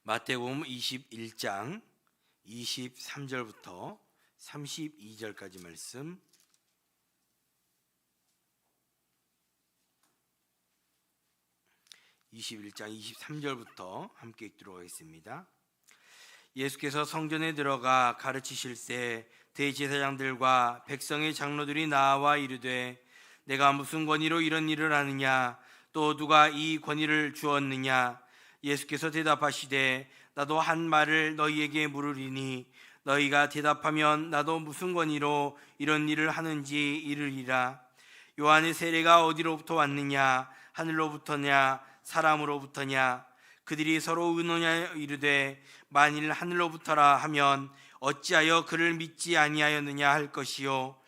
마태복음 21장 23절부터 32절까지 말씀, (21장) 23절부터 함께 읽도록 하겠습니다. 예수께서 성전에 들어가 가르치실새 대제사장들과 백성의 장로들이 나와 이르되, 내가 무슨 권위로 이런 일을 하느냐? 또 누가 이 권위를 주었느냐? 예수께서 대답하시되, 나도 한 말을 너희에게 물으리니 너희가 대답하면 나도 무슨 권위로 이런 일을 하는지 이르리라. 요한의 세례가 어디로부터 왔느냐? 하늘로부터냐 사람으로부터냐? 그들이 서로 의논하여 이르되, 만일 하늘로부터라 하면 어찌하여 그를 믿지 아니하였느냐 할 것이요,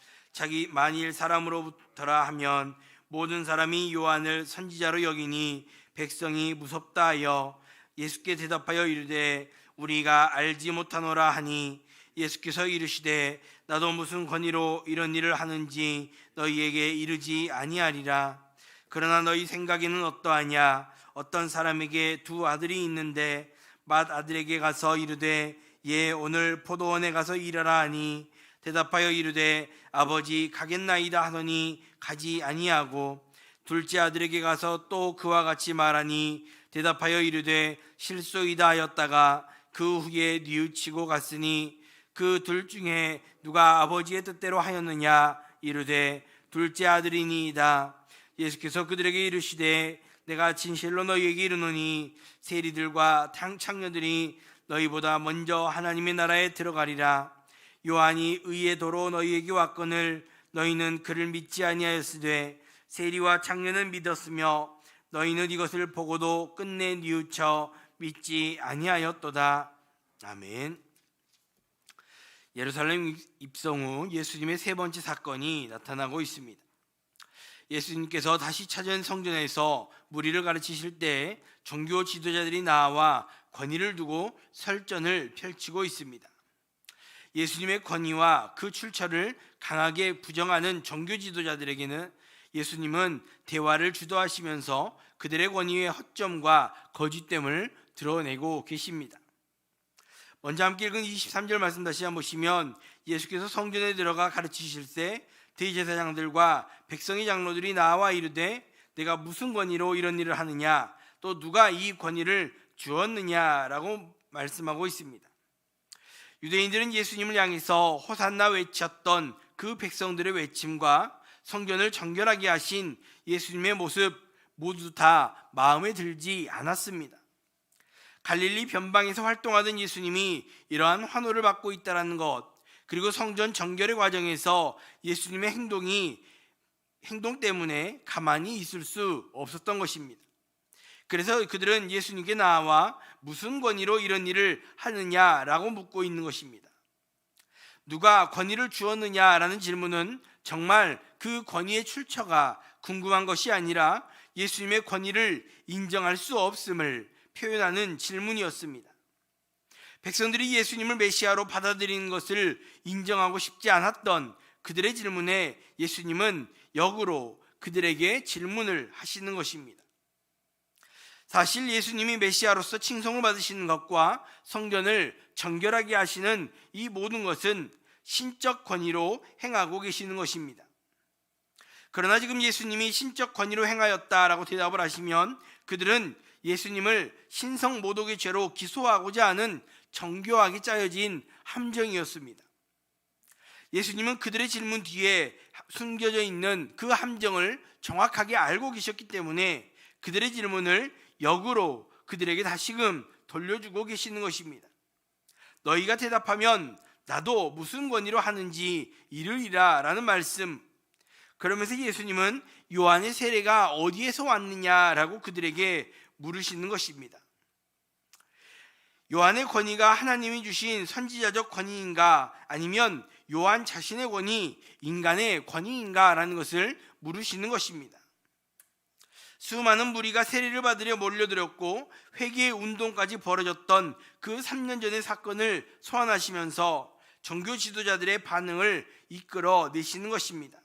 만일 사람으로부터라 하면 모든 사람이 요한을 선지자로 여기니 백성이 무섭다 하여 예수께 대답하여 이르되, 우리가 알지 못하노라 하니, 예수께서 이르시되, 나도 무슨 권위로 이런 일을 하는지 너희에게 이르지 아니하리라. 그러나 너희 생각에는 어떠하냐? 어떤 사람에게 두 아들이 있는데 맏아들에게 가서 이르되, 오늘 포도원에 가서 일하라 하니, 대답하여 이르되, 아버지 가겠나이다 하더니 가지 아니하고, 둘째 아들에게 가서 또 그와 같이 말하니 대답하여 이르되, 실소이다 하였다가 그 후에 뉘우치고 갔으니, 그 둘 중에 누가 아버지의 뜻대로 하였느냐? 이르되, 둘째 아들이니이다. 예수께서 그들에게 이르시되, 내가 진실로 너희에게 이르노니 세리들과 창녀들이 너희보다 먼저 하나님의 나라에 들어가리라. 요한이 의의 도로 너희에게 왔거늘 너희는 그를 믿지 아니하였으되, 세리와 창녀는 믿었으며 너희는 이것을 보고도 끝내 뉘우쳐 믿지 아니하였도다. 아멘. 예루살렘 입성 후 예수님의 세 번째 사건이 나타나고 있습니다. 예수님께서 다시 찾은 성전에서 무리를 가르치실 때 종교 지도자들이 나와 권위를 두고 설전을 펼치고 있습니다. 예수님의 권위와 그 출처를 강하게 부정하는 종교 지도자들에게는 예수님은 대화를 주도하시면서 그들의 권위의 허점과 거짓됨을 드러내고 계십니다. 먼저 함께 읽은 23절 말씀 다시 한번 보시면, 예수께서 성전에 들어가 가르치실새 대제사장들과 백성의 장로들이 나와 이르되, 내가 무슨 권위로 이런 일을 하느냐? 또 누가 이 권위를 주었느냐라고 말씀하고 있습니다. 유대인들은 예수님을 향해서 호산나 외쳤던 그 백성들의 외침과 성전을 정결하게 하신 예수님의 모습 모두 다 마음에 들지 않았습니다. 갈릴리 변방에서 활동하던 예수님이 이러한 환호를 받고 있다는 것, 그리고 성전 정결의 과정에서 예수님의 행동 때문에 가만히 있을 수 없었던 것입니다. 그래서 그들은 예수님께 나와 무슨 권위로 이런 일을 하느냐라고 묻고 있는 것입니다. 누가 권위를 주었느냐라는 질문은 정말 그 권위의 출처가 궁금한 것이 아니라 예수님의 권위를 인정할 수 없음을 표현하는 질문이었습니다. 백성들이 예수님을 메시아로 받아들이는 것을 인정하고 싶지 않았던 그들의 질문에 예수님은 역으로 그들에게 질문을 하시는 것입니다. 사실 예수님이 메시아로서 칭송을 받으시는 것과 성전을 정결하게 하시는 이 모든 것은 신적 권위로 행하고 계시는 것입니다. 그러나 지금 예수님이 신적 권위로 행하였다라고 대답을 하시면, 그들은 예수님을 신성 모독의 죄로 기소하고자 하는 정교하게 짜여진 함정이었습니다. 예수님은 그들의 질문 뒤에 숨겨져 있는 그 함정을 정확하게 알고 계셨기 때문에 그들의 질문을 역으로 그들에게 다시금 돌려주고 계시는 것입니다. 너희가 대답하면 나도 무슨 권위로 하는지 이르리라 라는 말씀. 그러면서 예수님은 요한의 세례가 어디에서 왔느냐라고 그들에게 물으시는 것입니다. 요한의 권위가 하나님이 주신 선지자적 권위인가, 아니면 요한 자신의 권위, 인간의 권위인가 라는 것을 물으시는 것입니다. 수많은 무리가 세례를 받으려 몰려들었고 회개의 운동까지 벌어졌던 그 3년 전의 사건을 소환하시면서 종교 지도자들의 반응을 이끌어 내시는 것입니다.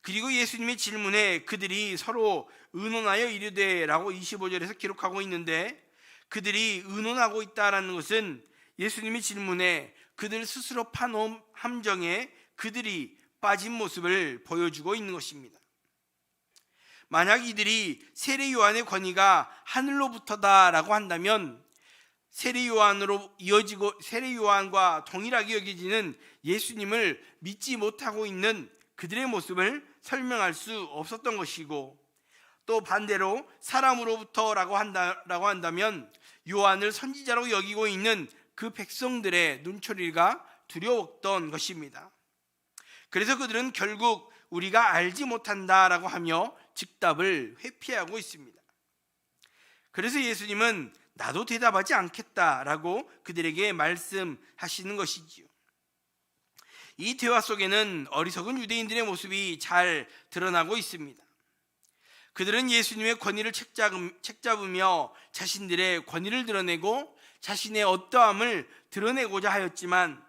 그리고 예수님의 질문에 그들이 서로 의논하여 이르되 라고 25절에서 기록하고 있는데, 그들이 의논하고 있다라는 것은 예수님의 질문에 그들 스스로 파놓은 함정에 그들이 빠진 모습을 보여주고 있는 것입니다. 만약 이들이 세례 요한의 권위가 하늘로부터다라고 한다면 세례 요한과 동일하게 여겨지는 예수님을 믿지 못하고 있는 그들의 모습을 설명할 수 없었던 것이고, 또 반대로 사람으로부터라고 한다면 요한을 선지자로 여기고 있는 그 백성들의 눈초리가 두려웠던 것입니다. 그래서 그들은 결국 우리가 알지 못한다라고 하며 즉답을 회피하고 있습니다. 그래서 예수님은 나도 대답하지 않겠다라고 그들에게 말씀하시는 것이지요. 이 대화 속에는 어리석은 유대인들의 모습이 잘 드러나고 있습니다. 그들은 예수님의 권위를 책잡으며 자신들의 권위를 드러내고 자신의 어떠함을 드러내고자 하였지만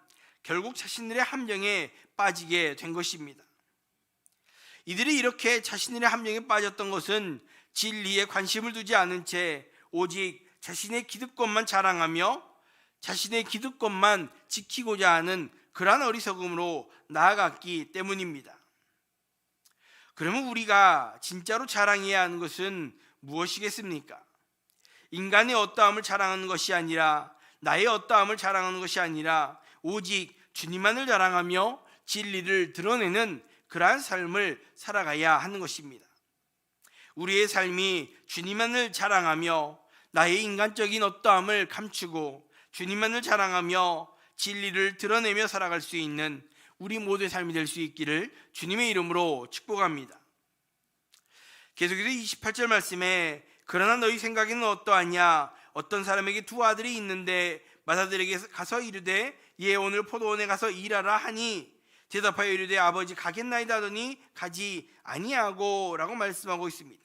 결국 자신들의 함정에 빠지게 된 것입니다. 이들이 이렇게 자신들의 함정에 빠졌던 것은 진리에 관심을 두지 않은 채 오직 자신의 기득권만 자랑하며 자신의 기득권만 지키고자 하는 그러한 어리석음으로 나아갔기 때문입니다. 그러면 우리가 진짜로 자랑해야 하는 것은 무엇이겠습니까? 인간의 어떠함을 자랑하는 것이 아니라, 나의 어떠함을 자랑하는 것이 아니라 오직 주님만을 자랑하며 진리를 드러내는 그러한 삶을 살아가야 하는 것입니다. 우리의 삶이 주님만을 자랑하며 나의 인간적인 어떠함을 감추고 주님만을 자랑하며 진리를 드러내며 살아갈 수 있는 우리 모두의 삶이 될 수 있기를 주님의 이름으로 축복합니다. 계속해서 28절 말씀에 그러나 너희 생각에는 어떠하냐? 어떤 사람에게 두 아들이 있는데 맏아들에게 가서 이르되 예 오늘 포도원에 가서 일하라 하니 대답하여 이르되 아버지 가겠나이다 하더니 가지 아니하고 라고 말씀하고 있습니다.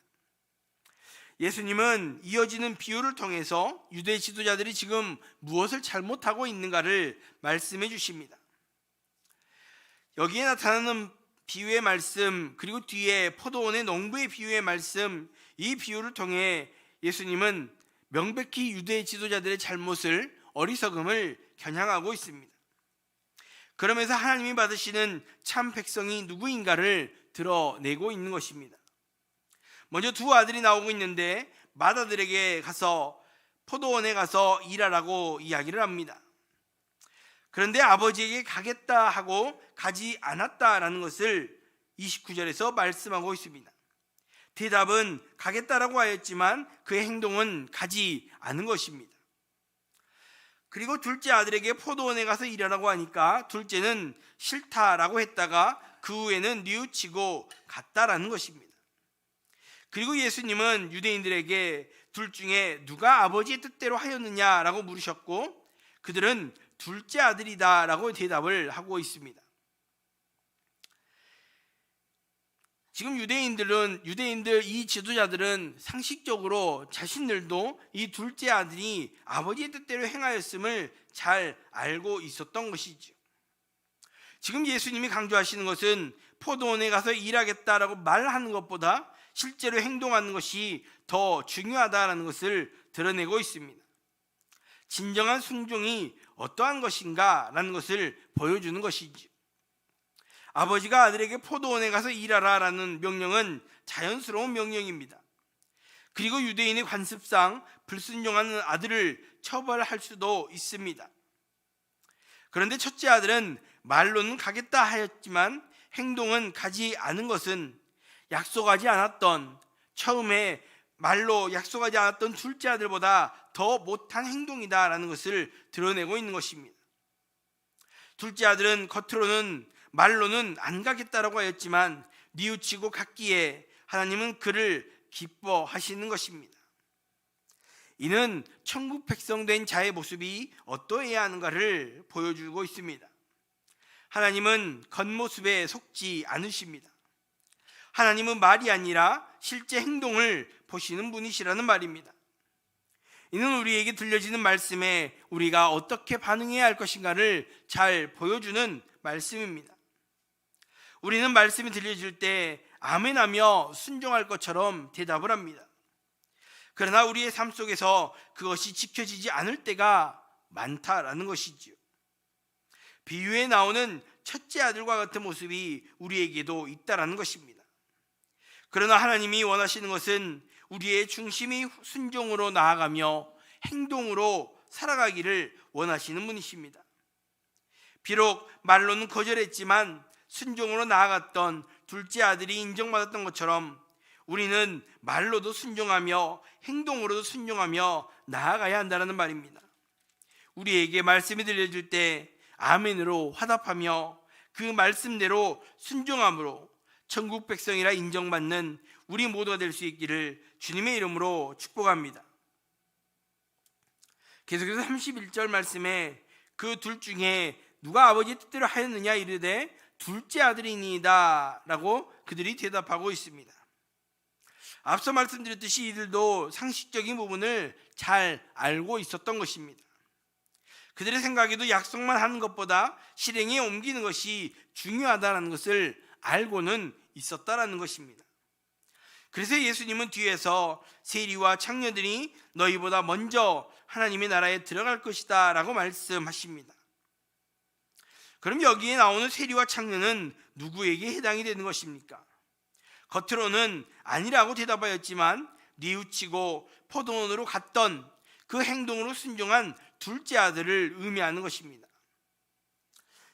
예수님은 이어지는 비유를 통해서 유대 지도자들이 지금 무엇을 잘못하고 있는가를 말씀해 주십니다. 여기에 나타나는 비유의 말씀, 그리고 뒤에 포도원의 농부의 비유의 말씀, 이 비유를 통해 예수님은 명백히 유대 지도자들의 잘못을, 어리석음을 겨냥하고 있습니다. 그러면서 하나님이 받으시는 참 백성이 누구인가를 드러내고 있는 것입니다. 먼저 두 아들이 나오고 있는데 맏아들에게 가서 포도원에 가서 일하라고 이야기를 합니다. 그런데 아버지에게 가겠다 하고 가지 않았다라는 것을 29절에서 말씀하고 있습니다. 대답은 가겠다라고 하였지만 그의 행동은 가지 않은 것입니다. 그리고 둘째 아들에게 포도원에 가서 일하라고 하니까 둘째는 싫다라고 했다가 그 후에는 뉘우치고 갔다라는 것입니다. 그리고 예수님은 유대인들에게 둘 중에 누가 아버지의 뜻대로 하였느냐라고 물으셨고 그들은 둘째 아들이다 라고 대답을 하고 있습니다. 지금 유대인들 이 지도자들은 상식적으로 자신들도 이 둘째 아들이 아버지의 뜻대로 행하였음을 잘 알고 있었던 것이죠. 지금 예수님이 강조하시는 것은 포도원에 가서 일하겠다라고 말하는 것보다 실제로 행동하는 것이 더 중요하다라는 것을 드러내고 있습니다. 진정한 순종이 어떠한 것인가 라는 것을 보여주는 것이죠. 아버지가 아들에게 포도원에 가서 일하라 라는 명령은 자연스러운 명령입니다. 그리고 유대인의 관습상 불순종하는 아들을 처벌할 수도 있습니다. 그런데 첫째 아들은 말로는 가겠다 하였지만 행동은 가지 않은 것은 약속하지 않았던, 처음에 말로 약속하지 않았던 둘째 아들보다 더 못한 행동이다라는 것을 드러내고 있는 것입니다. 둘째 아들은 겉으로는 말로는 안 가겠다라고 하였지만 뉘우치고 갔기에 하나님은 그를 기뻐하시는 것입니다. 이는 천국 백성 된 자의 모습이 어떠해야 하는가를 보여주고 있습니다. 하나님은 겉모습에 속지 않으십니다. 하나님은 말이 아니라 실제 행동을 보시는 분이시라는 말입니다. 이는 우리에게 들려지는 말씀에 우리가 어떻게 반응해야 할 것인가를 잘 보여주는 말씀입니다. 우리는 말씀이 들려질 때 아멘하며 순종할 것처럼 대답을 합니다. 그러나 우리의 삶 속에서 그것이 지켜지지 않을 때가 많다라는 것이지요. 비유에 나오는 첫째 아들과 같은 모습이 우리에게도 있다라는 것입니다. 그러나 하나님이 원하시는 것은 우리의 중심이 순종으로 나아가며 행동으로 살아가기를 원하시는 분이십니다. 비록 말로는 거절했지만 순종으로 나아갔던 둘째 아들이 인정받았던 것처럼 우리는 말로도 순종하며 행동으로도 순종하며 나아가야 한다는 말입니다. 우리에게 말씀이 들려질 때 아멘으로 화답하며 그 말씀대로 순종함으로 천국 백성이라 인정받는 우리 모두가 될 수 있기를 주님의 이름으로 축복합니다. 계속해서 31절 말씀에 그 둘 중에 누가 아버지의 뜻대로 하였느냐 이르되 둘째 아들이니이다 라고 그들이 대답하고 있습니다. 앞서 말씀드렸듯이 이들도 상식적인 부분을 잘 알고 있었던 것입니다. 그들의 생각에도 약속만 하는 것보다 실행에 옮기는 것이 중요하다는 것을 알고는 있었다라는 것입니다. 그래서 예수님은 뒤에서 세리와 창녀들이 너희보다 먼저 하나님의 나라에 들어갈 것이다 라고 말씀하십니다. 그럼 여기에 나오는 세리와 창녀는 누구에게 해당이 되는 것입니까? 겉으로는 아니라고 대답하였지만 뉘우치고 포도원으로 갔던 그 행동으로 순종한 둘째 아들을 의미하는 것입니다.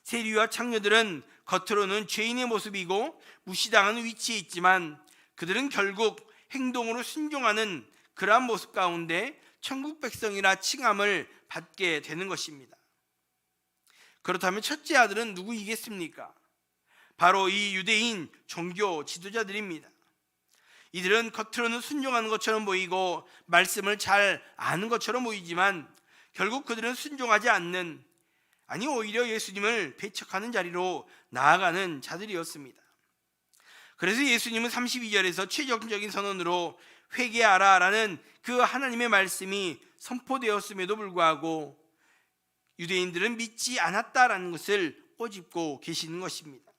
세리와 창녀들은 겉으로는 죄인의 모습이고 무시당하는 위치에 있지만 그들은 결국 행동으로 순종하는 그러한 모습 가운데 천국 백성이라 칭함을 받게 되는 것입니다. 그렇다면 첫째 아들은 누구이겠습니까? 바로 이 유대인 종교 지도자들입니다. 이들은 겉으로는 순종하는 것처럼 보이고 말씀을 잘 아는 것처럼 보이지만 결국 그들은 순종하지 않는, 아니 오히려 예수님을 배척하는 자리로 나아가는 자들이었습니다. 그래서 예수님은 32절에서 최종적인 선언으로 회개하라 라는 그 하나님의 말씀이 선포되었음에도 불구하고 유대인들은 믿지 않았다라는 것을 꼬집고 계시는 것입니다.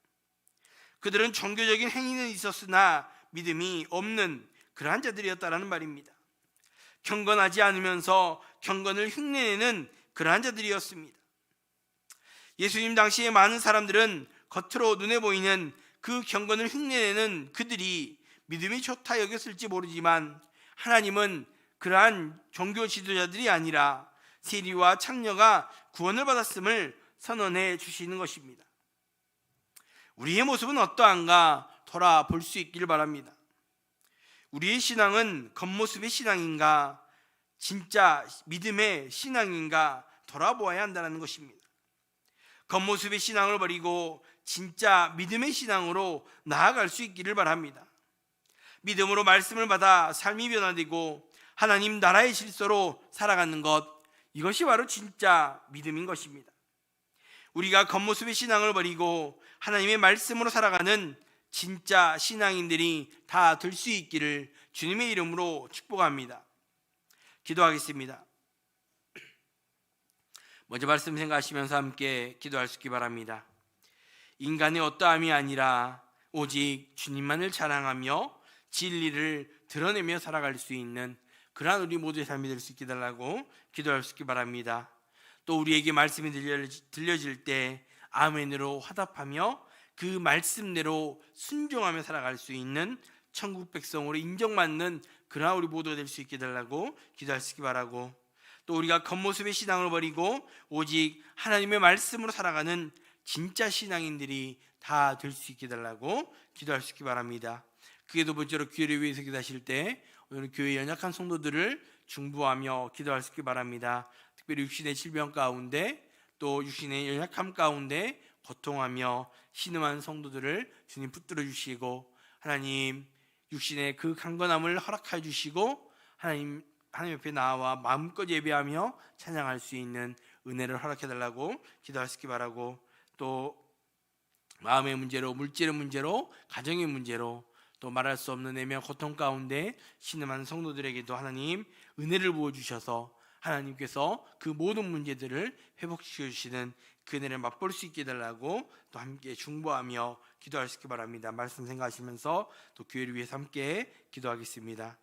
그들은 종교적인 행위는 있었으나 믿음이 없는 그러한 자들이었다라는 말입니다. 경건하지 않으면서 경건을 흉내내는 그러한 자들이었습니다. 예수님 당시에 많은 사람들은 겉으로 눈에 보이는 그 경건을 흉내내는 그들이 믿음이 좋다 여겼을지 모르지만 하나님은 그러한 종교 지도자들이 아니라 세리와 창녀가 구원을 받았음을 선언해 주시는 것입니다. 우리의 모습은 어떠한가 돌아볼 수 있기를 바랍니다. 우리의 신앙은 겉모습의 신앙인가 진짜 믿음의 신앙인가 돌아보아야 한다는 것입니다. 겉모습의 신앙을 버리고 진짜 믿음의 신앙으로 나아갈 수 있기를 바랍니다. 믿음으로 말씀을 받아 삶이 변화되고 하나님 나라의 질서로 살아가는 것, 이것이 바로 진짜 믿음인 것입니다. 우리가 겉모습의 신앙을 버리고 하나님의 말씀으로 살아가는 진짜 신앙인들이 다 될 수 있기를 주님의 이름으로 축복합니다. 기도하겠습니다. 먼저 말씀 생각하시면서 함께 기도할 수 있기 바랍니다. 인간의 어떠함이 아니라 오직 주님만을 자랑하며 진리를 드러내며 살아갈 수 있는 그러한 우리 모두의 삶이 될 수 있게 달라고 기도할 수 있기 바랍니다. 또 우리에게 말씀이 들려질 때 아멘으로 화답하며 그 말씀대로 순종하며 살아갈 수 있는 천국 백성으로 인정받는 그러한 우리 모두가 될 수 있게 달라고 기도할 수 있기 바라고, 또 우리가 겉모습의 신앙을 버리고 오직 하나님의 말씀으로 살아가는 진짜 신앙인들이 다 될 수 있게 달라고 기도할 수 있기 바랍니다. 그게 두 번째로 교회를 위해서 기도하실 때 오늘 교회 연약한 성도들을 중보하며 기도할 수 있기 바랍니다. 특별히 육신의 질병 가운데 또 육신의 연약함 가운데 고통하며 신음한 성도들을 주님 붙들어 주시고 하나님 육신의 그 강건함을 허락해 주시고 하나님 옆에 나와 마음껏 예배하며 찬양할 수 있는 은혜를 허락해 달라고 기도할 수 있기 바라고, 또 마음의 문제로, 물질의 문제로, 가정의 문제로, 또 말할 수 없는 애며 고통 가운데 신음하는 성도들에게도 하나님 은혜를 부어주셔서 하나님께서 그 모든 문제들을 회복시켜 주시는 그 은혜를 맛볼 수 있게 해달라고 또 함께 중보하며 기도할 수 있기 바랍니다. 말씀 생각하시면서 또 교회를 위해서 함께 기도하겠습니다.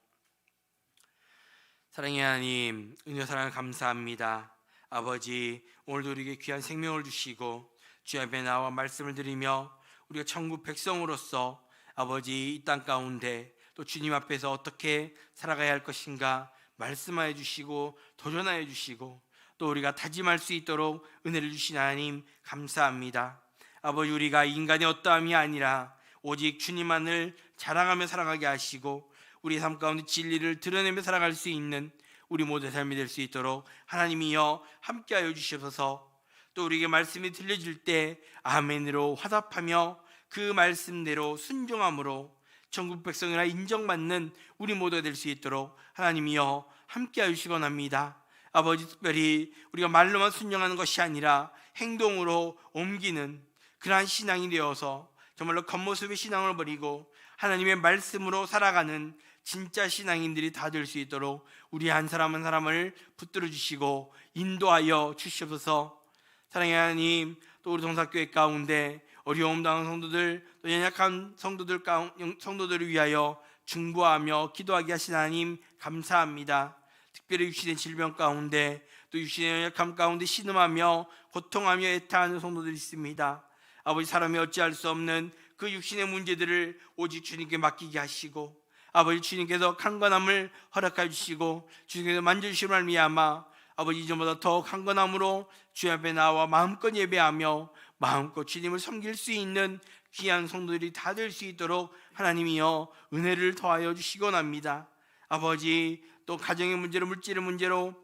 사랑의 하나님, 은혜 사랑 감사합니다. 아버지, 오늘도 우리에게 귀한 생명을 주시고 주 앞에 나와 말씀을 드리며 우리가 천국 백성으로서 아버지 이 땅 가운데 또 주님 앞에서 어떻게 살아가야 할 것인가 말씀하여 주시고 도전하여 주시고 또 우리가 다짐할 수 있도록 은혜를 주신 하나님 감사합니다. 아버지, 우리가 인간의 어떠함이 아니라 오직 주님만을 자랑하며 살아가게 하시고 우리 삶 가운데 진리를 드러내며 살아갈 수 있는 우리 모두의 삶이 될 수 있도록 하나님이여 함께하여 주시옵소서. 또 우리에게 말씀이 들려질 때 아멘으로 화답하며 그 말씀대로 순종함으로 천국 백성이라 인정받는 우리 모두가 될 수 있도록 하나님이여 함께하여 주시기 원합니다. 아버지, 특별히 우리가 말로만 순종하는 것이 아니라 행동으로 옮기는 그러한 신앙이 되어서 정말로 겉모습의 신앙을 버리고 하나님의 말씀으로 살아가는 진짜 신앙인들이 다 될 수 있도록 우리 한 사람 한 사람을 붙들어 주시고 인도하여 주시옵소서. 사랑의 하나님, 또 우리 동사교회 가운데 어려움 당한 성도들, 또 연약한 성도들을 위하여 중보하며 기도하게 하신 하나님 감사합니다. 특별히 육신의 질병 가운데 또 육신의 연약함 가운데 신음하며 고통하며 애타하는 성도들이 있습니다. 아버지, 사람이 어찌할 수 없는 그 육신의 문제들을 오직 주님께 맡기게 하시고 아버지, 주님께서 강건함을 허락해 주시고 주님께서 만져주심을 말미암아 아버지 이전보다 더 강건함으로 주님 앞에 나와 마음껏 예배하며 마음껏 주님을 섬길 수 있는 귀한 성도들이 다 될 수 있도록 하나님이여 은혜를 더하여 주시기 원합니다. 아버지, 또 가정의 문제로, 물질의 문제로,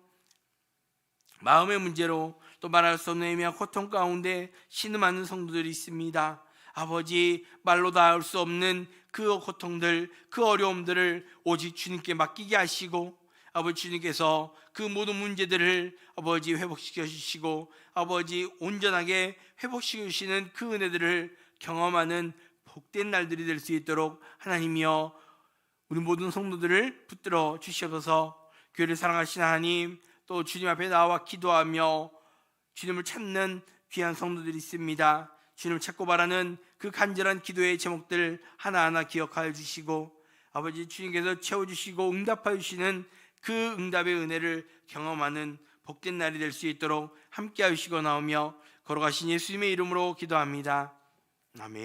마음의 문제로, 또 말할 수 없는 애매한 고통 가운데 신음하는 성도들이 있습니다. 아버지, 말로 닿을 수 없는 그 고통들, 그 어려움들을 오직 주님께 맡기게 하시고 아버지, 주님께서 그 모든 문제들을 아버지 회복시켜 주시고 아버지 온전하게 회복시켜 주시는 그 은혜들을 경험하는 복된 날들이 될 수 있도록 하나님이여 우리 모든 성도들을 붙들어 주시옵소서. 교회를 사랑하시는 하나님, 또 주님 앞에 나와 기도하며 주님을 찾는 귀한 성도들이 있습니다. 주님을 찾고 바라는 그 간절한 기도의 제목들 하나하나 기억하여 주시고 아버지, 주님께서 채워주시고 응답하여 주시는 그 응답의 은혜를 경험하는 복된 날이 될 수 있도록 함께하여 주시고 나오며 걸어가신 예수님의 이름으로 기도합니다. 아멘.